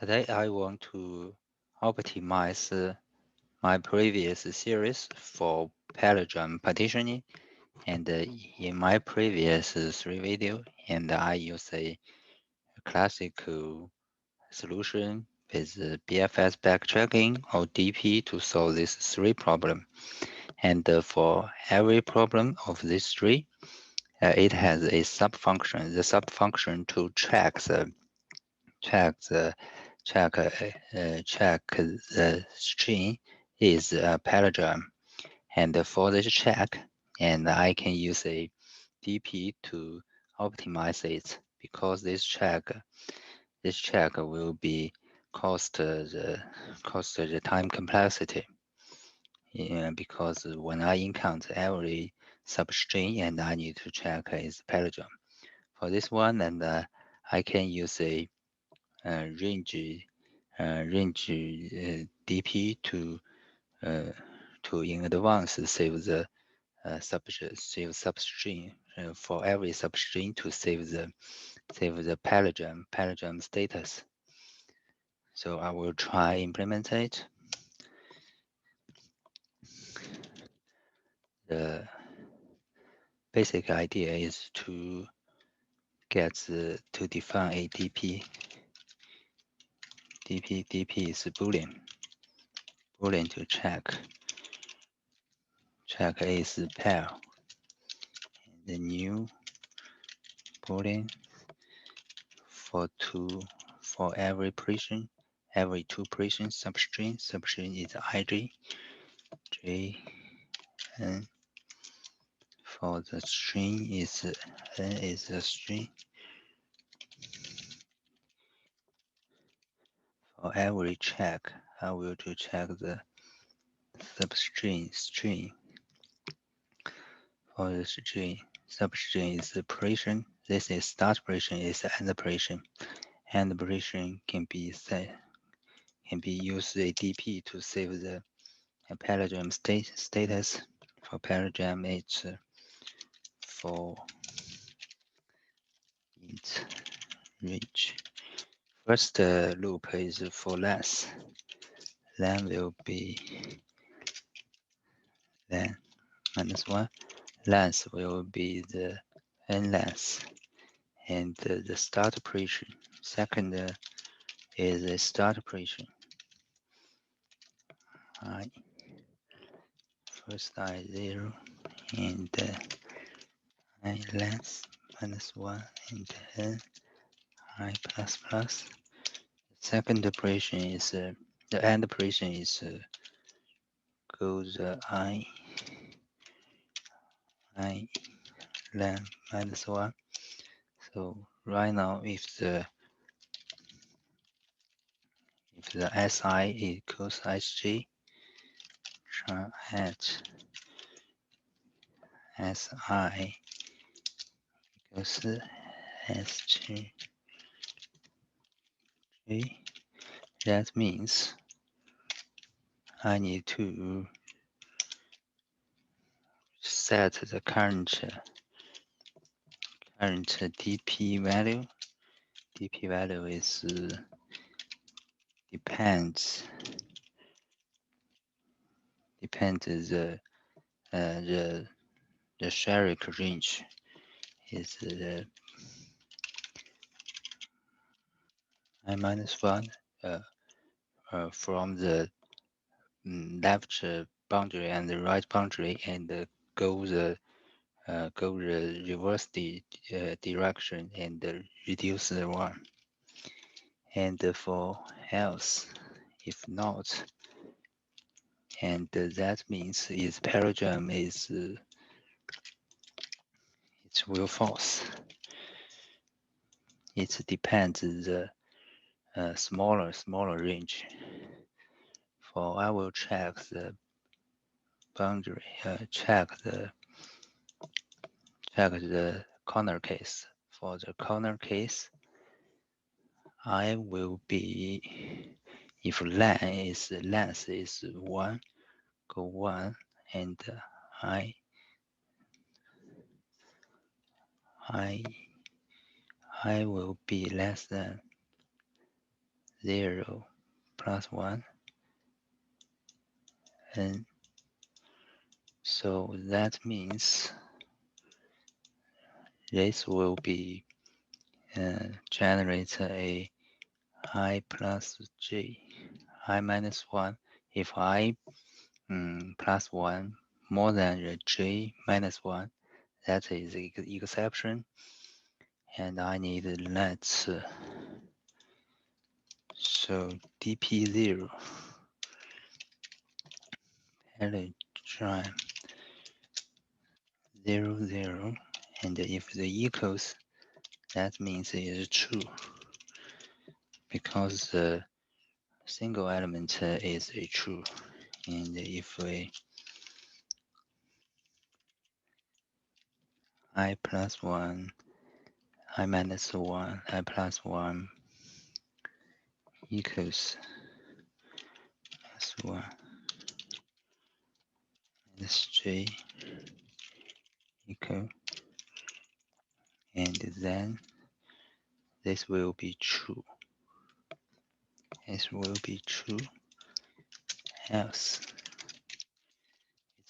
Today I want to optimize my previous series for Palindrome partitioning, and in my previous 3 videos, and I use a classical solution with BFS backtracking or DP to solve these 3 problems. And for every problem of these 3, it has a subfunction. The subfunction to check the string is a palindrome, and for this check, and I can use a DP to optimize it, because this check will be cost the time complexity. Yeah, because when I encounter every substring and I need to check its palindrome. For this one, and I can use a range DP to in advance save the substring for every substring to save the palindrome status. So I will try implement it. The basic idea is to define a DP. DP is Boolean to check is pair. The new Boolean for every operation, every 2 operations substring is ij, j, n. For the string is n is a string. For every check, I will to check the string. For the substring is the operation. This is start operation, is end operation. End operation can be used a DP to save the palindrome status. For palindrome, it's for int range. First loop is for length. Length will be len -1. Length will be the n length, and the start operation. Second is the start operation. I first I 0 and I length -1 and n I plus. The second operation is the end operation is goes I length -1. So right now, if the SI equals SG, try at SI equals SG. That means I need to set the current DP value. DP value is depends the Sherrick range is the I-1 from the left boundary and the right boundary, and go the reverse direction and reduce the one. And for else, if not, and that means its palindrome is it will false. It depends the smaller range. For I will check the boundary, check the corner case. For the corner case, I will be, if length is 1, go 1, and I will be less than 0 plus 1 n. So that means this will be generate a I plus j, I minus 1. If I plus 1 more than j minus 1, that is the exception. And I need that. So dp0 palindrome 0, 0. And if the equals, that means it is true, because the single element is a true. And if we I plus 1, I minus 1, I plus 1 equals plus 1 minus j equal, and then this will be true. This will be true, else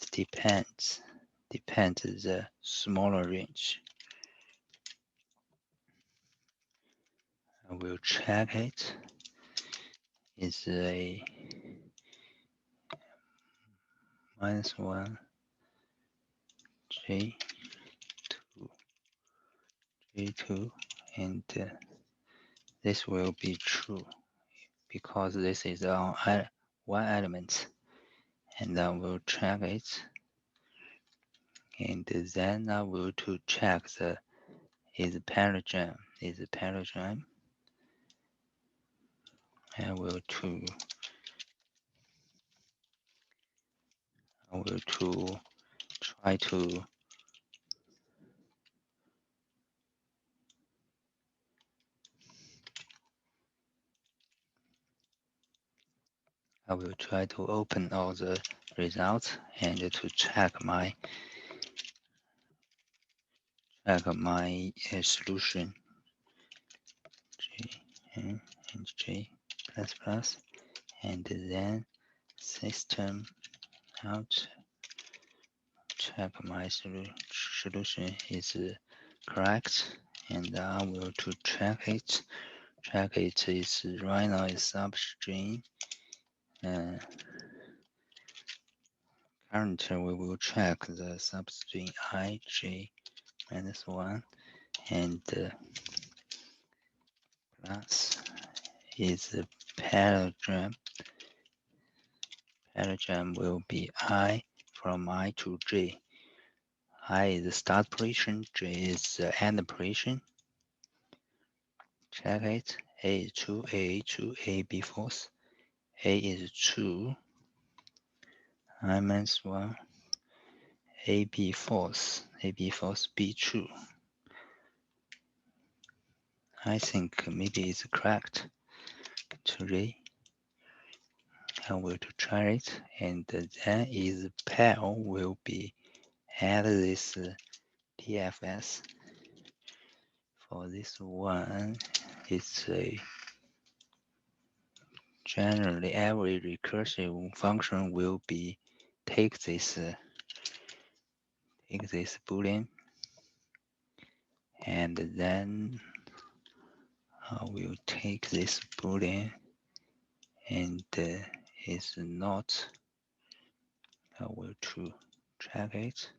it depends the smaller range. I will check it. Is a minus 1 j2 j2, and this will be true because this is on one element, and I will check it, and then I will to check the is palindrome. I will to try to open all the results and to check my solution J and J plus plus, and then system out. Check my solution is correct, and I will to check it. Check it is right now is substring. Currently we will check the substring ij minus 1, and plus is palindrome. Palindrome will be I from I to j. I is the start position, j is the end position. Check it. A is true, A true, A be false. A is true. I minus 1. A be false. A be false, B true. I think maybe it's correct. Today I will to try it, and then is pal will be add this DFS. For this one, it's a generally every recursive function will be take this boolean, and then I will take this boolean, and is not. I will to check it.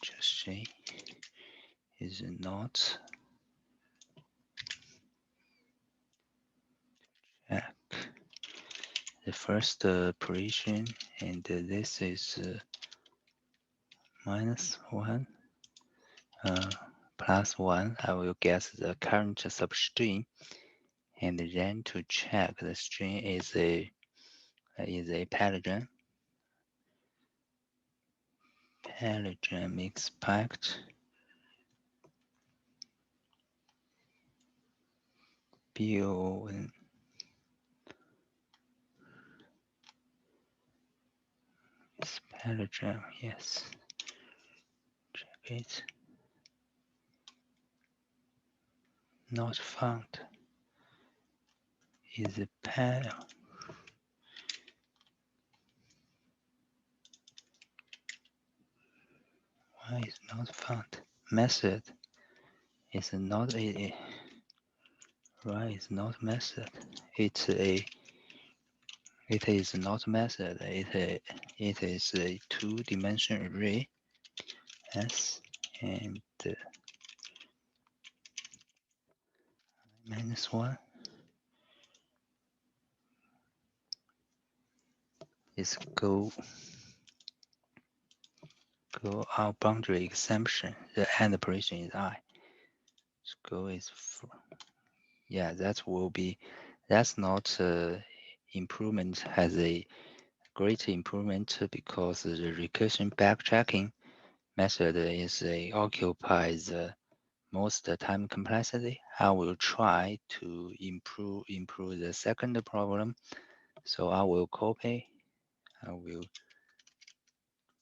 Just say is not check the first operation, and this is minus 1 plus 1. I will guess the current substring, and then to check the string is a palindrome. Palindrome expect BON. It's palindrome, yes. Check it. Not found. is a panel. Why is not found? Method is not a right is not method. It is not method. It is a two-dimensional array. S and -1 is go out boundary exemption. The end operation is I. So go is yeah, that will be, that's not improvement, has a great improvement because the recursion backtracking method is occupies most time complexity. I will try to improve the second problem. So I will copy, I will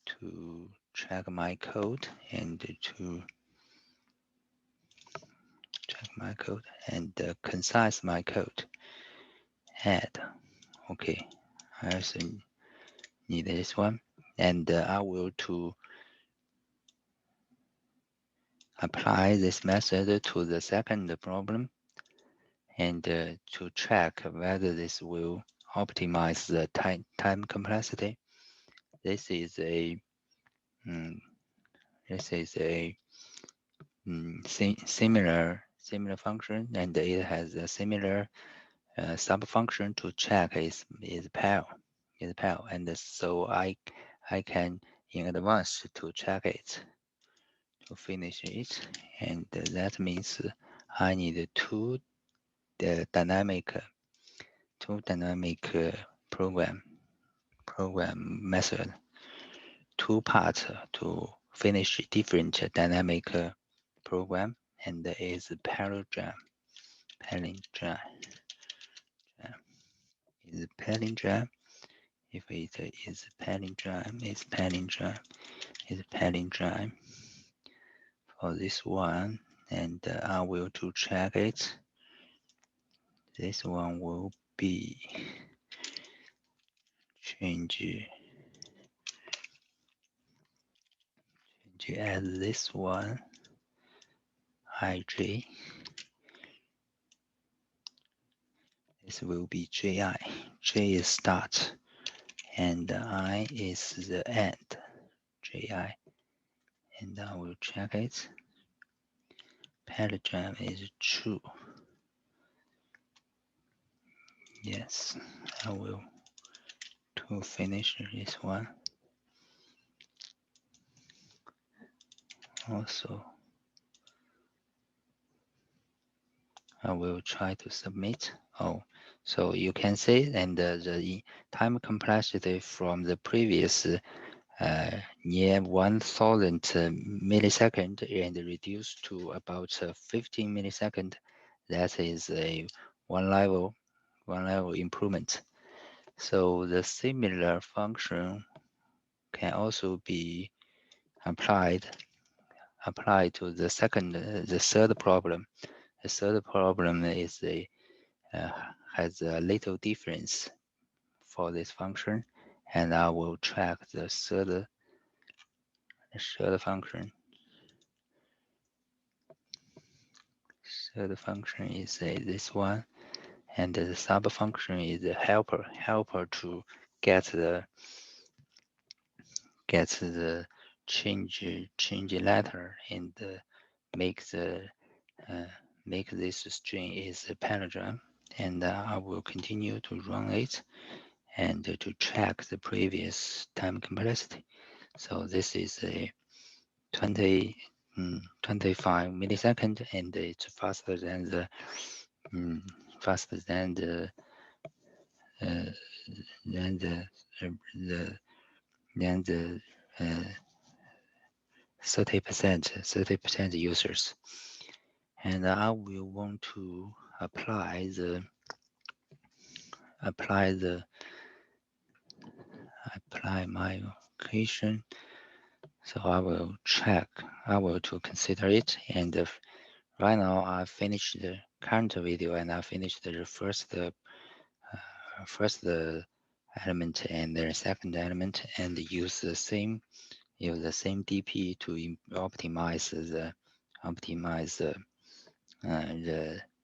to check my code and to check my code and concise my code. Add, okay, I also need this one, and I will to apply this method to the second problem and to check whether this will optimize the time complexity. This is a similar function, and it has a similar sub-function to check is paired, and so I can in advance to check it, to finish it, and that means I need two dynamic program method, two parts to finish different dynamic program, and is palindrome. Is palindrome. If it is palindrome, it's palindrome. Is palindrome for this one, and I will to check it. This one will be change as this one ij. This will be ji. J is start and I is the end. Ji, and I will check it. Palindrome is true. Yes, I will to finish this one. Also, I will try to submit. Oh, so you can see, and the time complexity from the previous near 1000 millisecond and reduced to about 15 millisecond. That is a one level improvement. So the similar function can also be applied to the third problem. The third problem is has a little difference for this function, and I will track the third function. Third function is this one, and the sub function is a helper to get the change letter and make this string is a palindrome, and I will continue to run it and to check the previous time complexity. So this is a 25 millisecond, and it's faster than the than the 30% users. And I will want to apply my equation. So I will check. I will to consider it. And right now I finished current video, and I finished the first element and the second element, and use the same DP to optimize the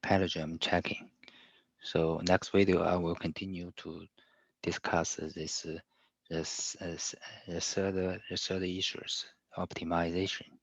palindrome checking. So next video I will continue to discuss the third issues, optimization.